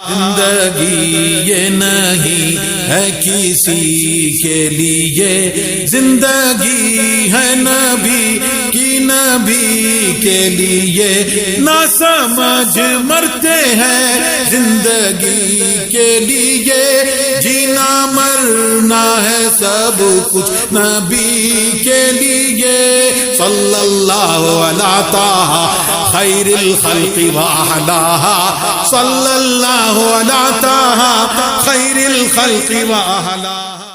जिंदगी ये नहीं है किसी के लिए, जिंदगी है नबी की, नबी के लिए। ना समझ मरते हैं जिंदगी के लिए, जीना मरना है सब कुछ नबी के लिए। सल्लल्लाहु अला ताहा खैरिल खल्क़ि व अहलाहा, सल्लल्लाहु अला ताहा खैरिल खल्क़ि व अहलाहा।